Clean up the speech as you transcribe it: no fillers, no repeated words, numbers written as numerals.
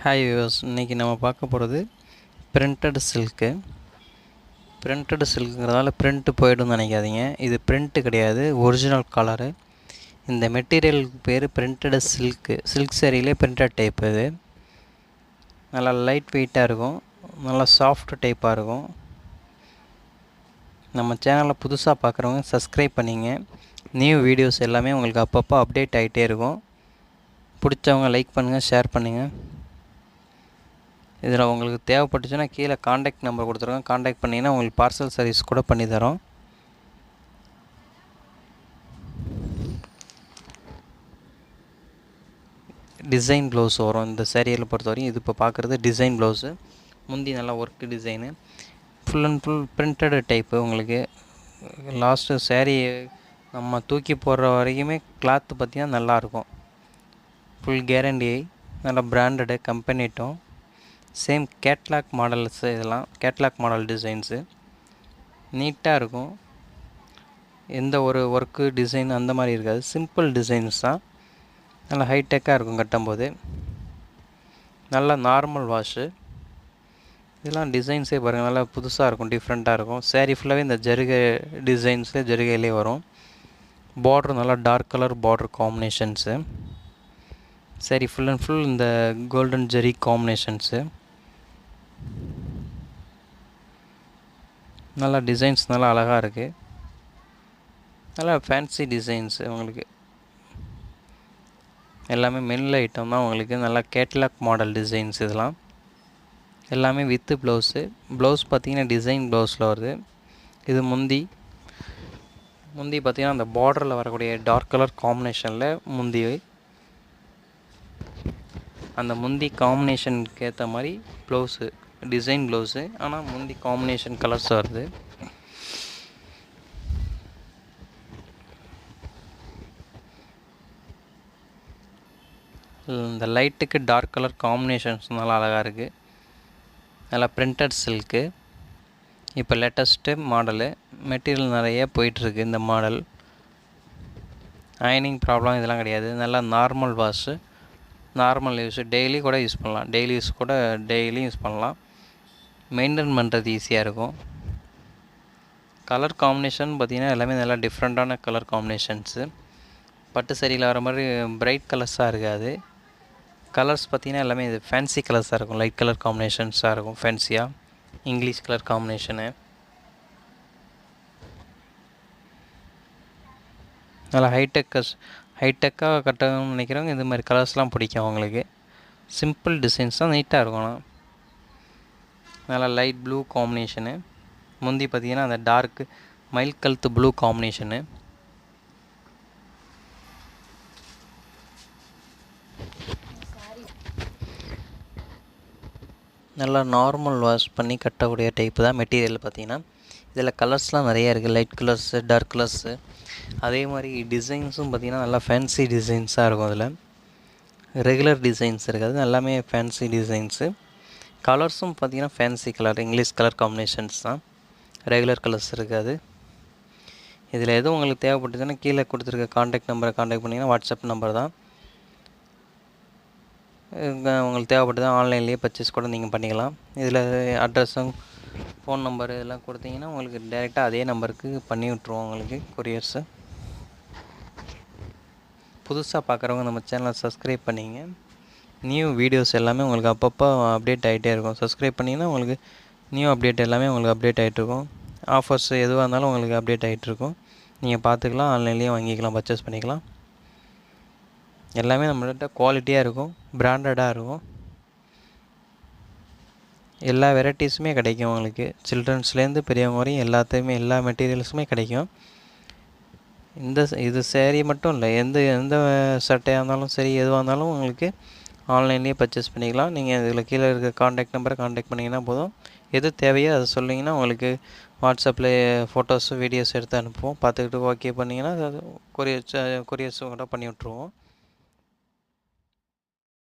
Hi viewers, இன்றைக்கி நம்ம பார்க்க போகிறது பிரிண்டட் சில்க்கு. பிரிண்டட் சில்க்குங்கிறதால பிரிண்ட்டு போய்டும்னு நினைக்காதீங்க. இது பிரிண்ட்டு கிடையாது, ஒரிஜினல் கலரு. இந்த மெட்டீரியலுக்கு பேர் பிரிண்டட் சில்க்கு. சில்க் சாரியிலே பிரிண்டட் டைப். இது நல்லா லைட் வெயிட்டாக இருக்கும், நல்லா சாஃப்ட் டைப்பாக இருக்கும். நம்ம சேனலை புதுசாக பார்க்குறவங்க சப்ஸ்கிரைப் பண்ணிங்க. நியூ வீடியோஸ் எல்லாமே உங்களுக்கு அப்பப்போ அப்டேட் ஆகிட்டே இருக்கும். பிடிச்சவங்க லைக் பண்ணுங்கள், ஷேர் பண்ணுங்கள். இதில் உங்களுக்கு தேவைப்பட்டுச்சுன்னா கீழே காண்டாக்ட் நம்பர் கொடுத்துருக்கோம். காண்டாக்ட் பண்ணிங்கன்னா உங்களுக்கு பார்சல் சர்வீஸ் கூட பண்ணி தரோம். டிசைன் ப்ளவுஸ் வரும் இந்த சேரீயில் பொறுத்தவரைக்கும். இது இப்போ பார்க்குறது டிசைன் ப்ளவுஸு. முந்தி நல்லா work design, full and full printed type. உங்களுக்கு லாஸ்ட்டு சேரீ நம்ம தூக்கி போடுற வரைக்குமே கிளாத்து பார்த்திங்கன்னா நல்லாயிருக்கும். ஃபுல் கேரண்டி, நல்லா பிராண்டடு கம்பெனிட்டும். Same catalogue models. இதெல்லாம் கேட்லாக் மாடல் டிசைன்ஸு. நீட்டாக இருக்கும். எந்த ஒரு ஒர்க்கு டிசைன் அந்த மாதிரி இருக்காது, சிம்பிள் டிசைன்ஸ் தான். நல்லா ஹைடெக்காக இருக்கும் கட்டும்போது. நல்லா நார்மல் வாஷு. இதெல்லாம் டிசைன்ஸே பாருங்கள், நல்லா புதுசாக இருக்கும், டிஃப்ரெண்ட்டாக இருக்கும். சேரீ ஃபுல்லாகவே இந்த ஜருகை டிசைன்ஸில் ஜருகையிலே வரும். பார்ட்ரு நல்லா dark colour border combinations. Sari full and full இந்த கோல்டன் ஜெரி காம்பினேஷன்ஸு. நல்லா டிசைன்ஸ் நல்லா அழகாக இருக்குது. நல்லா ஃபேன்சி டிசைன்ஸு. உங்களுக்கு எல்லாமே மென்ல ஐட்டம் தான். உங்களுக்கு நல்லா கேட்லாக் மாடல் டிசைன்ஸ். இதெல்லாம் எல்லாமே வித்து ப்ளவுஸு. ப்ளவுஸ் பார்த்திங்கன்னா டிசைன் ப்ளவுஸில் வருது. இது முந்தி பார்த்திங்கன்னா அந்த பார்டரில் வரக்கூடிய டார்க் கலர் காம்பினேஷனில் முந்தி. அந்த முந்தி காம்பினேஷனுக்கு ஏற்ற மாதிரி ப்ளவுஸு, டிசைன் ப்ளவுஸு. ஆனால் முந்தி காம்பினேஷன் கலர்ஸ் வருது. இந்த லைட்டுக்கு டார்க் கலர் காம்பினேஷன்ஸ் நல்லா அழகாக இருக்குது. நல்லா பிரிண்டட் சில்க்கு. இப்போ லேட்டஸ்ட்டு மாடலு. மெட்டீரியல் நிறைய போயிட்டுருக்கு இந்த மாடல். அயனிங் ப்ராப்ளம் இதெல்லாம் கிடையாது. நல்லா normal wash, normal use. Daily கூட யூஸ் பண்ணலாம். டெய்லியும் யூஸ் பண்ணலாம். மெயின்டைன் பண்ணுறது ஈஸியாக இருக்கும். கலர் காம்பினேஷன் பார்த்திங்கன்னா எல்லாமே நல்லா டிஃப்ரெண்ட்டான கலர் காம்பினேஷன்ஸு. பட்டு சரியில் வர மாதிரி பிரைட் கலர்ஸாக இருக்காது. கலர்ஸ் பார்த்திங்கன்னா எல்லாமே இது ஃபேன்சி கலர்ஸாக இருக்கும். லைட் கலர் காம்பினேஷன்ஸாக இருக்கும், ஃபேன்சியாக. English colour combination. நல்லா ஹைடெக்காக கட்டணும்னு நினைக்கிறவங்க இந்த மாதிரி கலர்ஸ்லாம் பிடிக்கும் அவங்களுக்கு. சிம்பிள் டிசைன்ஸ் தான், நீட்டாக இருக்கும். நல்லா லைட் ப்ளூ காம்பினேஷனு. முந்தி பார்த்திங்கன்னா அந்த டார்க்கு மயில் கழுத்து ப்ளூ காம்பினேஷனு. நல்லா நார்மல் வாஷ் பண்ணி கட்டக்கூடிய டைப்பு தான் மெட்டீரியல் பார்த்திங்கன்னா. இதில் கலர்ஸ்லாம் நிறையா இருக்குது. Light colours, dark colours. அதே மாதிரி டிசைன்ஸும் பார்த்திங்கன்னா நல்லா ஃபேன்சி டிசைன்ஸாக இருக்கும். அதில் ரெகுலர் டிசைன்ஸ் இருக்காது, எல்லாமே ஃபேன்சி டிசைன்ஸு. கலர்ஸும் பார்த்திங்கன்னா fancy colour, English colour combinations தான். ரெகுலர் கலர்ஸ் இருக்காது. இதில் எதுவும் உங்களுக்கு தேவைப்பட்டுச்சுன்னா கீழே கொடுத்துருக்க காண்டாக்ட் நம்பரை காண்டாக்ட் பண்ணிங்கன்னா வாட்ஸ்அப் நம்பர் தான். உங்களுக்கு தேவைப்பட்டு தான் ஆன்லைன்லேயே பர்ச்சேஸ் கூட நீங்கள் பண்ணிக்கலாம். இதில் அட்ரஸும் ஃபோன் நம்பரு இதெல்லாம் கொடுத்தீங்கன்னா உங்களுக்கு டேரெக்டாக அதே நம்பருக்கு பண்ணி விட்ருவோம் உங்களுக்கு கொரியர்ஸு. புதுசாக பார்க்குறவங்க நம்ம சேனலை சப்ஸ்கிரைப் பண்ணிங்க. நியூ வீடியோஸ் எல்லாமே உங்களுக்கு அப்பப்போ அப்டேட் ஆகிட்டே இருக்கும். சப்ஸ்கிரைப் பண்ணிங்கன்னா உங்களுக்கு நியூ அப்டேட் எல்லாமே உங்களுக்கு அப்டேட் ஆகிட்ருக்கும். ஆஃபர்ஸ் எதுவாக இருந்தாலும் உங்களுக்கு அப்டேட் ஆகிட்ருக்கும். நீங்கள் பார்த்துக்கலாம், ஆன்லைன்லேயும் வாங்கிக்கலாம், பர்ச்சேஸ் பண்ணிக்கலாம். எல்லாமே நம்மள்கிட்ட குவாலிட்டியாக இருக்கும், பிராண்டடாக இருக்கும். எல்லா வெரைட்டிஸுமே கிடைக்கும் உங்களுக்கு. சில்ட்ரன்ஸ்லேருந்து பெரியவங்க வரையும் எல்லாத்தையுமே, எல்லா மெட்டீரியல்ஸுமே கிடைக்கும். இது சேரீ மட்டும் இல்லை, எந்த சட்டையாக இருந்தாலும் சரி, எதுவாக இருந்தாலும் உங்களுக்கு ஆன்லைன்லேயே பர்ச்சேஸ் பண்ணிக்கலாம். நீங்கள் இதில் கீழே இருக்க காண்டாக்ட் நம்பரை காண்டாக்ட் பண்ணிங்கன்னா போதும். எது தேவையோ அதை சொன்னீங்கன்னா உங்களுக்கு வாட்ஸ்அப்பில் ஃபோட்டோஸு வீடியோஸ் எடுத்து அனுப்புவோம். பார்த்துக்கிட்டு ஓகே பண்ணிங்கன்னா அது கொரியர்ஸும் கூட பண்ணி விட்ருவோம்.